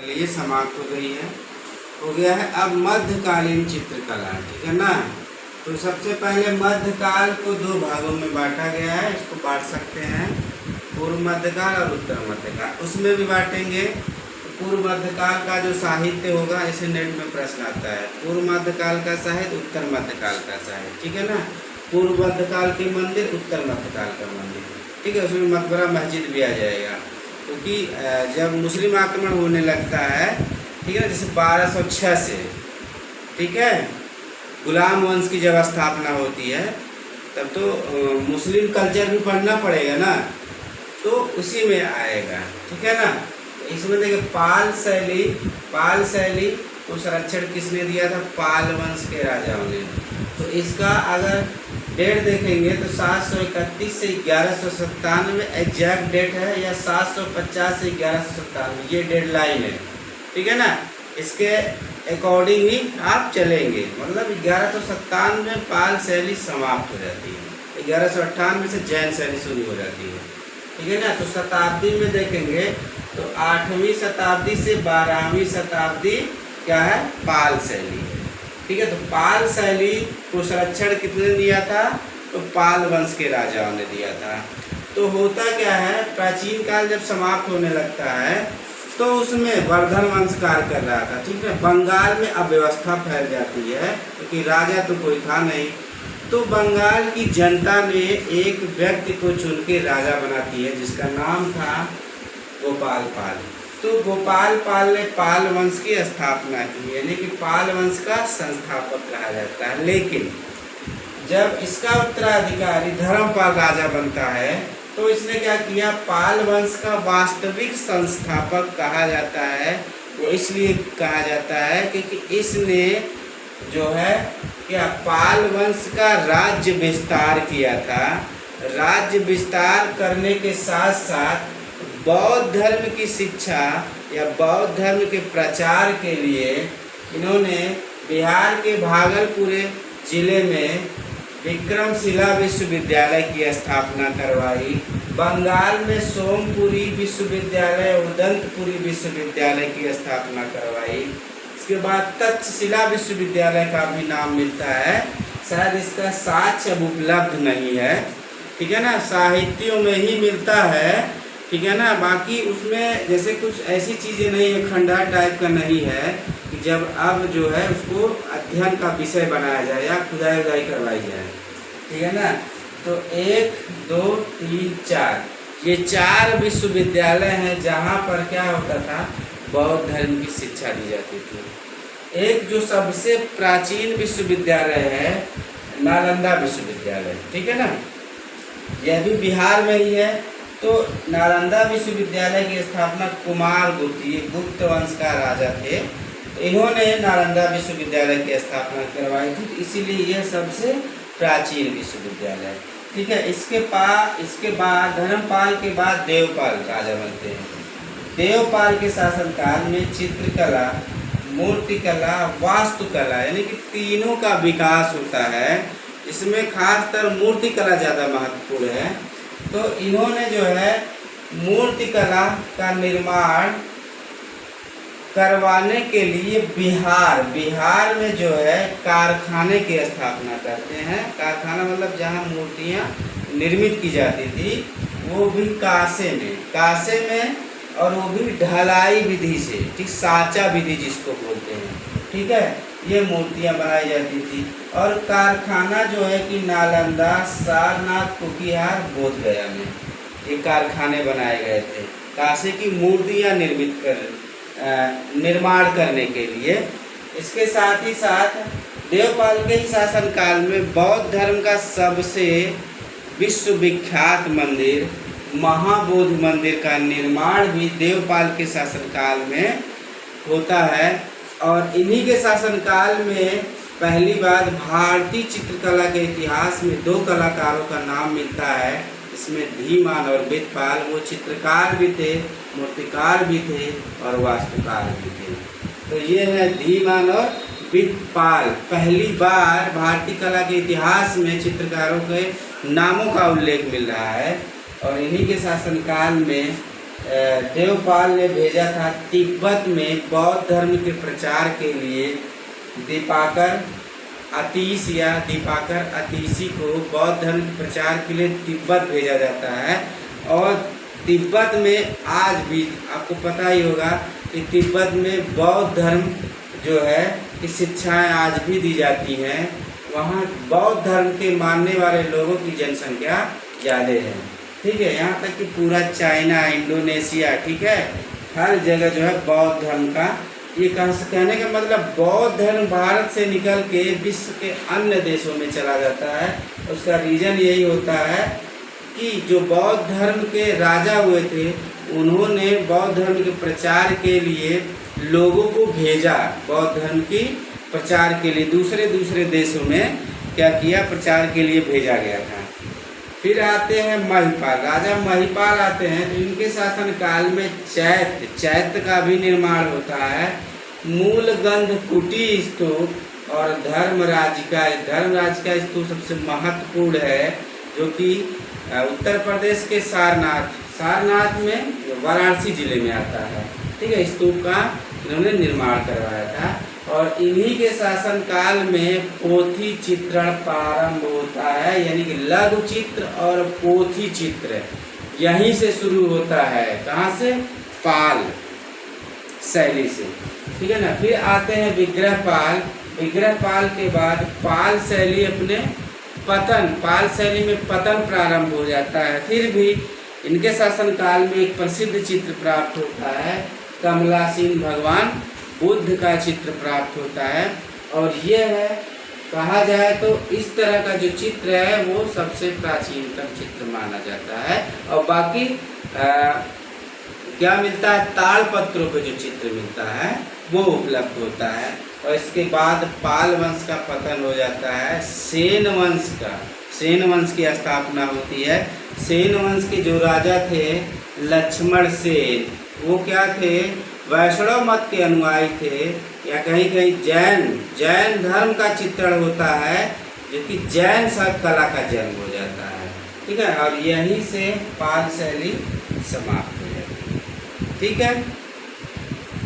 ये समाप्त हो गई है, हो गया है। अब मध्यकालीन चित्रकला, ठीक है ना। तो सबसे पहले मध्यकाल को दो भागों में बांटा गया है, इसको बांट सकते हैं पूर्व मध्यकाल और उत्तर मध्यकाल। उसमें भी बांटेंगे पूर्व मध्यकाल का जो साहित्य होगा, इसे नेट में प्रश्न आता है, पूर्व मध्यकाल का साहित्य, उत्तर मध्यकाल का साहित्य, ठीक है ना। पूर्व मध्यकाल के मंदिर, उत्तर मध्यकाल का मंदिर, ठीक है। उसमें मकबरा मस्जिद भी आ जाएगा, क्योंकि जब मुस्लिम आक्रमण होने लगता है, ठीक है ना, जैसे 1206 से, ठीक है, गुलाम वंश की जब स्थापना होती है, तब तो मुस्लिम कल्चर भी पढ़ना पड़ेगा ना, तो उसी में आएगा, ठीक है ना। इसमें देखिए पाल शैली को संरक्षण किसने दिया था? पाल वंश के राजाओं ने। तो इसका अगर डेट देखेंगे तो 731 से 1197 एग्जैक्ट डेट है, या 750 से 1197, ये डेड लाइन है, ठीक है ना। इसके अकॉर्डिंग ही आप चलेंगे, मतलब 1197 में पाल शैली समाप्त हो जाती है, 1198 से जैन शैली शुरू हो जाती है, ठीक है ना। तो शताब्दी में देखेंगे तो 8वीं शताब्दी से 12वीं शताब्दी क्या है? पाल शैली है, ठीक है। तो पाल शैली को संरक्षण किसने दिया था? तो पाल वंश के राजाओं ने दिया था। तो होता क्या है, प्राचीन काल जब समाप्त होने लगता है तो उसमें वर्धन वंश कार्य कर रहा था, ठीक है। बंगाल में अव्यवस्था फैल जाती है, क्योंकि राजा तो कोई था नहीं। तो बंगाल की जनता ने एक व्यक्ति को चुन के राजा बनाती है, जिसका नाम था गोपाल पाल। तो गोपाल पाल ने पाल वंश की स्थापना की, यानी कि पाल वंश का संस्थापक कहा जाता है। लेकिन जब इसका उत्तराधिकारी धर्मपाल राजा बनता है, तो इसने क्या किया? पाल वंश का वास्तविक संस्थापक कहा जाता है। वो इसलिए कहा जाता है क्योंकि इसने जो है क्या, पाल वंश का राज्य विस्तार किया था। राज्य विस्तार करने के साथ साथ बौद्ध धर्म की शिक्षा या बौद्ध धर्म के प्रचार के लिए इन्होंने बिहार के भागलपुर जिले में विक्रमशिला विश्वविद्यालय की स्थापना करवाई। बंगाल में सोमपुरी विश्वविद्यालय, उदंतपुरी विश्वविद्यालय की स्थापना करवाई। इसके बाद तक्षशिला विश्वविद्यालय का भी नाम मिलता है, शायद इसका साक्ष्य अब उपलब्ध नहीं है, ठीक है ना, साहित्यों में ही मिलता है, ठीक है ना। बाकी उसमें जैसे कुछ ऐसी चीज़ें नहीं है, खंडहर टाइप का नहीं है कि जब अब जो है उसको अध्ययन का विषय बनाया जाए या खुदाई उदाई करवाई जाए, ठीक है ना। तो 1 2 3 4 ये 4 विश्वविद्यालय हैं जहाँ पर क्या होता था? बौद्ध धर्म की शिक्षा दी जाती थी। एक जो सबसे प्राचीन विश्वविद्यालय है नालंदा विश्वविद्यालय, ठीक है ना, यह भी बिहार में ही है। तो नालंदा विश्वविद्यालय की स्थापना कुमार गुप्त, ये गुप्त वंश का राजा थे, तो इन्होंने नालंदा विश्वविद्यालय की स्थापना करवाई थी। तो इसीलिए यह सबसे प्राचीन विश्वविद्यालय, ठीक है। इसके बाद धर्मपाल के बाद देवपाल राजा बनते हैं। देवपाल के शासनकाल में चित्रकला, मूर्तिकला, वास्तुकला, यानी कि तीनों का विकास होता है। इसमें खासकर मूर्तिकला ज़्यादा महत्वपूर्ण है। तो इन्होंने जो है मूर्तिकला का निर्माण करवाने के लिए बिहार में जो है कारखाने की स्थापना करते हैं। कारखाना मतलब जहां मूर्तियां निर्मित की जाती थी, वो भी कांसे में, और वो भी ढलाई विधि से, ठीक, साचा विधि जिसको बोलते हैं, ठीक है, ये मूर्तियां बनाई जाती थी। और कारखाना जो है कि नालंदा, सारनाथ, कुकिहार, बोधगया में ये कारखाने बनाए गए थे कांसे की मूर्तियां निर्माण करने के लिए। इसके साथ ही साथ देवपाल के ही शासनकाल में बौद्ध धर्म का सबसे विश्वविख्यात मंदिर महाबोधि मंदिर का निर्माण भी देवपाल के शासनकाल में होता है। और इन्हीं के शासनकाल में पहली बार भारतीय चित्रकला के इतिहास में 2 कलाकारों का नाम मिलता है। इसमें धीमान और वेदपाल, वो चित्रकार भी थे, मूर्तिकार भी थे और वास्तुकार भी थे। तो ये है धीमान और वेदपाल। पहली बार भारतीय कला के इतिहास में चित्रकारों के नामों का उल्लेख मिल रहा है। और इन्हीं के शासनकाल में देवपाल ने भेजा था तिब्बत में बौद्ध धर्म के प्रचार के लिए दीपाकर अतीसी को बौद्ध धर्म के प्रचार के लिए तिब्बत भेजा जाता है। और तिब्बत में आज भी आपको पता ही होगा कि तिब्बत में बौद्ध धर्म जो है कि शिक्षाएं आज भी दी जाती हैं। वहाँ बौद्ध धर्म के मानने वाले लोगों की जनसंख्या ज़्यादा है, ठीक है। यहाँ तक कि पूरा चाइना, इंडोनेशिया, ठीक है, हर जगह जो है बौद्ध धर्म का ये कहने का मतलब बौद्ध धर्म भारत से निकल के विश्व के अन्य देशों में चला जाता है। उसका रीज़न यही होता है कि जो बौद्ध धर्म के राजा हुए थे उन्होंने बौद्ध धर्म के प्रचार के लिए लोगों को भेजा, बौद्ध धर्म की प्रचार के लिए दूसरे देशों में क्या किया, प्रचार के लिए भेजा गया था। फिर आते हैं महिपाल, राजा महिपाल आते हैं तो इनके शासनकाल में चैत्य का भी निर्माण होता है। मूलगंध कुटी स्तूप और धर्मराज का स्तूप सबसे महत्वपूर्ण है, जो कि उत्तर प्रदेश के सारनाथ में वाराणसी जिले में आता है, ठीक है। स्तूप का इन्होंने निर्माण करवाया था। और इन्हीं के शासनकाल में पोथी चित्रण प्रारंभ होता है, यानी कि लघु चित्र और पोथी चित्र यहीं से शुरू होता है। कहाँ से? पाल शैली से, ठीक है ना। फिर आते हैं विग्रहपाल के बाद पाल शैली पाल शैली में पतन प्रारंभ हो जाता है। फिर भी इनके शासनकाल में एक प्रसिद्ध चित्र प्राप्त होता है, कमलासीन भगवान बुद्ध का चित्र प्राप्त होता है। और यह है, कहा जाए तो इस तरह का जो चित्र है वो सबसे प्राचीनतम चित्र माना जाता है। और बाकी क्या मिलता है, ताड़पत्रों पे जो चित्र मिलता है वो उपलब्ध होता है। और इसके बाद पाल वंश का पतन हो जाता है, सेन वंश की स्थापना होती है। सेन वंश के जो राजा थे लक्ष्मण सेन, वो क्या थे, वैष्णव मत के अनुयायी थे, या कहीं जैन धर्म का चित्रण होता है, जो कि जैन कला का जन्म हो जाता है, ठीक है। और यहीं से पाल शैली समाप्त हो जाती है, ठीक है।